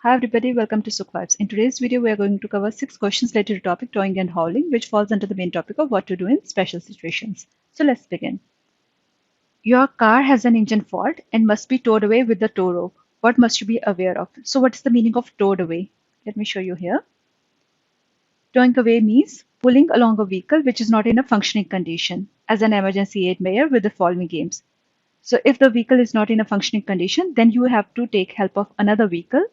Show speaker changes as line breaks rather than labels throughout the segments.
Hi everybody, welcome to Sukh. In today's video, we are going to cover 6 questions related to topic towing and hauling, which falls under the main topic of what to do in special situations. So let's begin. Your car has an engine fault and must be towed away with the tow rope. What must you be aware of? So what is the meaning of towed away? Let me show you here. Towing away means pulling along a vehicle which is not in a functioning condition as an emergency aid measure with the following aims. So if the vehicle is not in a functioning condition, then you have to take help of another vehicle,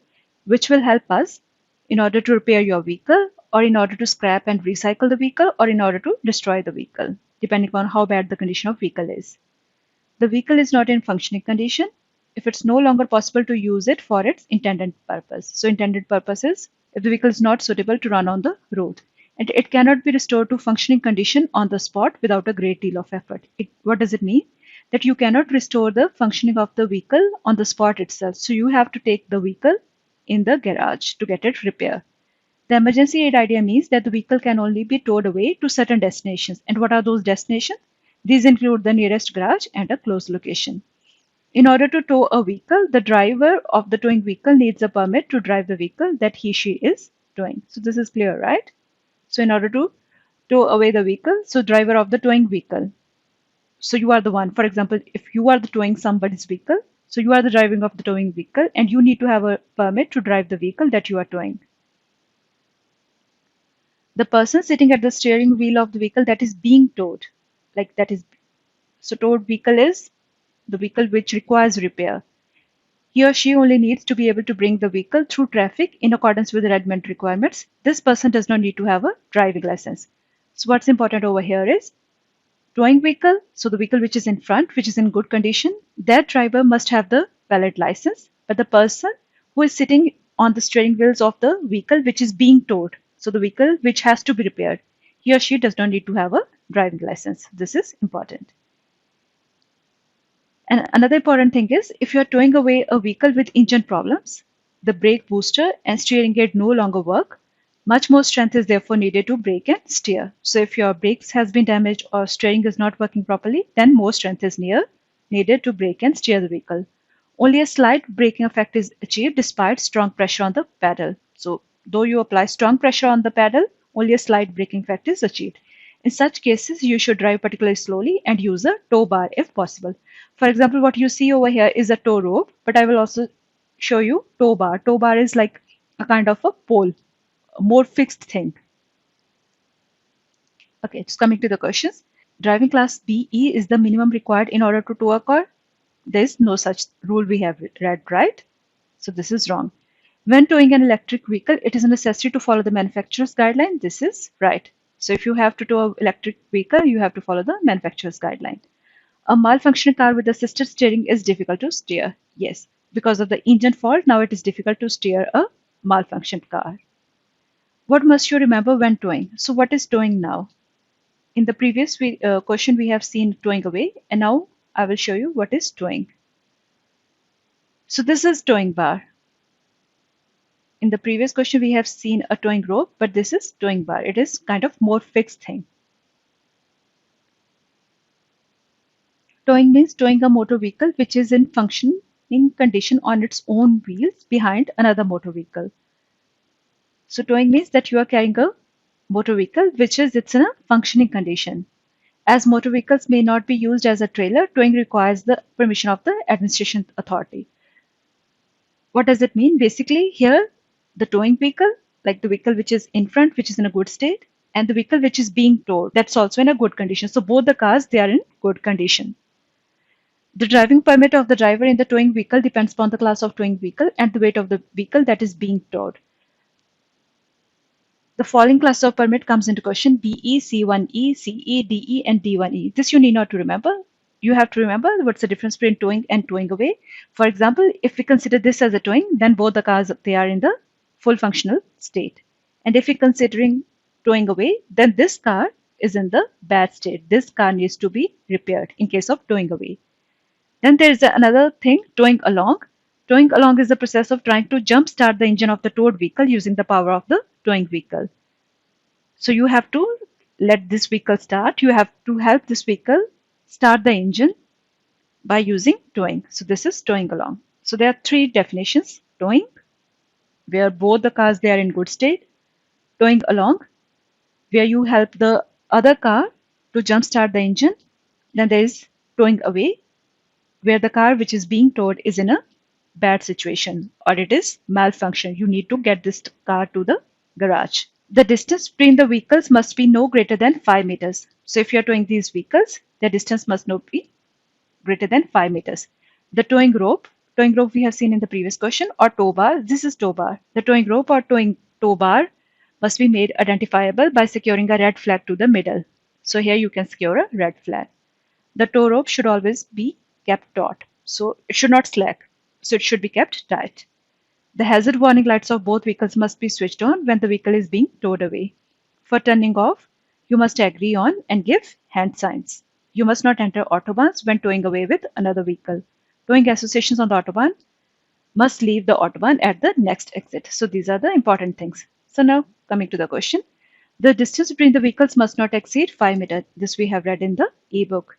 which will help us in order to repair your vehicle or in order to scrap and recycle the vehicle or in order to destroy the vehicle, depending on how bad the condition of vehicle is. The vehicle is not in functioning condition if it's no longer possible to use it for its intended purpose. So intended purpose is if the vehicle is not suitable to run on the road and it cannot be restored to functioning condition on the spot without a great deal of effort. What does it mean? That you cannot restore the functioning of the vehicle on the spot itself. So you have to take the vehicle in the garage to get it repaired. The emergency aid idea means that the vehicle can only be towed away to certain destinations. And what are those destinations? These include the nearest garage and a closed location. In order to tow a vehicle, the driver of the towing vehicle needs a permit to drive the vehicle that he/she is towing. So this is clear, right? So in order to tow away the vehicle, so driver of the towing vehicle. So you are the one. For example, if you are the towing somebody's vehicle, so you are the driving of the towing vehicle and you need to have a permit to drive the vehicle that you are towing. The person sitting at the steering wheel of the vehicle that is being towed, like that is, so towed vehicle is the vehicle which requires repair. He or she only needs to be able to bring the vehicle through traffic in accordance with the admin requirements. This person does not need to have a driving license. So what's important over here is towing vehicle, so the vehicle which is in front, which is in good condition, that driver must have the valid license, but the person who is sitting on the steering wheels of the vehicle which is being towed, so the vehicle which has to be repaired, he or she does not need to have a driving license. This is important. And another important thing is if you are towing away a vehicle with engine problems, the brake booster and steering aid no longer work, much more strength is therefore needed to brake and steer. So if your brakes has been damaged or steering is not working properly, then more strength is needed to brake and steer the vehicle. Only a slight braking effect is achieved despite strong pressure on the pedal. So though you apply strong pressure on the pedal, only a slight braking effect is achieved. In such cases, you should drive particularly slowly and use a tow bar if possible. For example, what you see over here is a tow rope, but I will also show you tow bar. Tow bar is like a kind of a pole, a more fixed thing. Okay, just coming to the questions. Driving class BE is the minimum required in order to tow a car. There is no such rule we have read, right? So this is wrong. When towing an electric vehicle, it is necessary to follow the manufacturer's guideline. This is right. So if you have to tow an electric vehicle, you have to follow the manufacturer's guideline. A malfunctioning car with assisted steering is difficult to steer. Yes, because of the engine fault, now it is difficult to steer a malfunctioned car. What must you remember when towing? So what is towing now? In the previous question, we have seen towing away, and now I will show you what is towing. So this is towing bar. In the previous question, we have seen a towing rope, but this is towing bar. It is kind of more fixed thing. Towing means towing a motor vehicle which is in functioning condition on its own wheels behind another motor vehicle. So towing means that you are carrying a motor vehicle which is in a functioning condition. As motor vehicles may not be used as a trailer, towing requires the permission of the administration authority. What does it mean? Basically, here the towing vehicle, like the vehicle which is in front, which is in a good state, and the vehicle which is being towed, that's also in a good condition. So both the cars, they are in good condition. The driving permit of the driver in the towing vehicle depends upon the class of towing vehicle and the weight of the vehicle that is being towed. The following class of permit comes into question: BE, C1E, CE, DE, and D1E. This you need not to remember. You have to remember what's the difference between towing and towing away. For example, if we consider this as a towing, then both the cars, they are in the full functional state. And if we're considering towing away, then this car is in the bad state. This car needs to be repaired in case of towing away. Then there is another thing, towing along. Towing along is the process of trying to jump start the engine of the towed vehicle using the power of the towing vehicle. So you have to let this vehicle start. You have to help this vehicle start the engine by using towing. So this is towing along. So there are three definitions: towing, where both the cars they are in good state. Towing along, where you help the other car to jumpstart the engine. Then there is towing away, where the car which is being towed is in a bad situation or it is malfunction. You need to get this car to the garage. The distance between the vehicles must be no greater than 5 meters. So if you are towing these vehicles, the distance must not be greater than 5 meters. The towing rope we have seen in the previous question, or tow bar, this is tow bar. The towing rope or towing tow bar must be made identifiable by securing a red flag to the middle. So here you can secure a red flag. The tow rope should always be kept taut. So it should not slack. So it should be kept tight. The hazard warning lights of both vehicles must be switched on when the vehicle is being towed away. For turning off, you must agree on and give hand signs. You must not enter autobahns when towing away with another vehicle. Towing associations on the autobahn must leave the autobahn at the next exit. So these are the important things. So now coming to the question. The distance between the vehicles must not exceed 5 meters. This we have read in the ebook.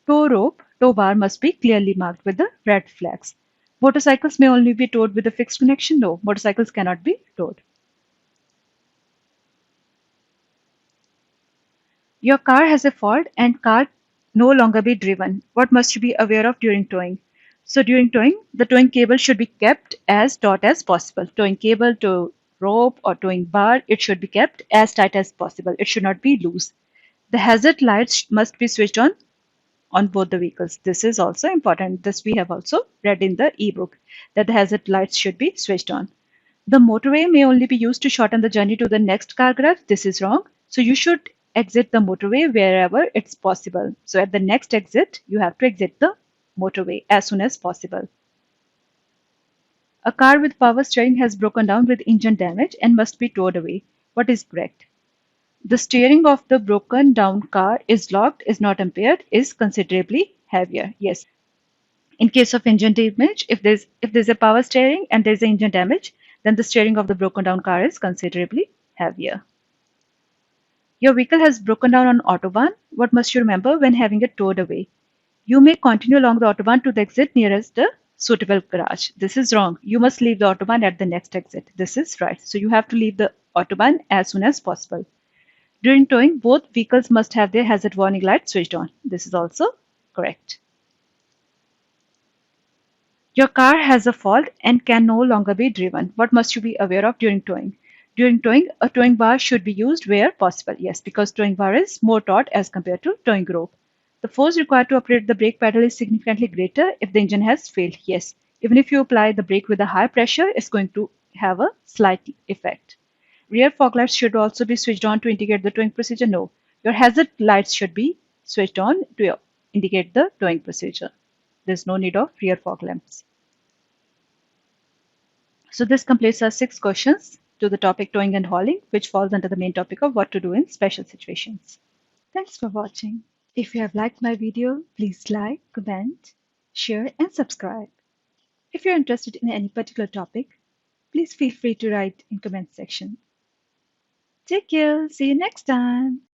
Tow rope, tow bar must be clearly marked with the red flags. Motorcycles may only be towed with a fixed connection. No, motorcycles cannot be towed. Your car has a fault and car no longer be driven. What must you be aware of during towing? So during towing, the towing cable should be kept as taut as possible. Towing cable, tow rope or towing bar, it should be kept as tight as possible. It should not be loose. The hazard lights must be switched on both the vehicles. This is also important. This we have also read in the ebook that the hazard lights should be switched on. The motorway may only be used to shorten the journey to the next car garage. This is wrong. So you should exit the motorway wherever it's possible. So at the next exit, you have to exit the motorway as soon as possible. A car with power steering has broken down with engine damage and must be towed away. What is correct? The steering of the broken down car is locked, is not impaired, is considerably heavier. Yes. In case of engine damage, if there's a power steering and there's engine damage, then the steering of the broken down car is considerably heavier. Your vehicle has broken down on autobahn. What must you remember when having it towed away? You may continue along the autobahn to the exit nearest the suitable garage. This is wrong. You must leave the autobahn at the next exit. This is right. So you have to leave the autobahn as soon as possible. During towing, both vehicles must have their hazard warning lights switched on. This is also correct. Your car has a fault and can no longer be driven. What must you be aware of during towing? During towing, a towing bar should be used where possible. Yes, because towing bar is more taut as compared to towing rope. The force required to operate the brake pedal is significantly greater if the engine has failed. Yes, even if you apply the brake with a high pressure, it's going to have a slight effect. Rear fog lights should also be switched on to indicate the towing procedure. No, your hazard lights should be switched on to indicate the towing procedure. There's no need of rear fog lamps. So this completes our 6 questions to the topic towing and hauling, which falls under the main topic of what to do in special situations. Thanks for watching. If you have liked my video, please like, comment, share and subscribe. If you're interested in any particular topic, please feel free to write in comment section. Take care. See you next time.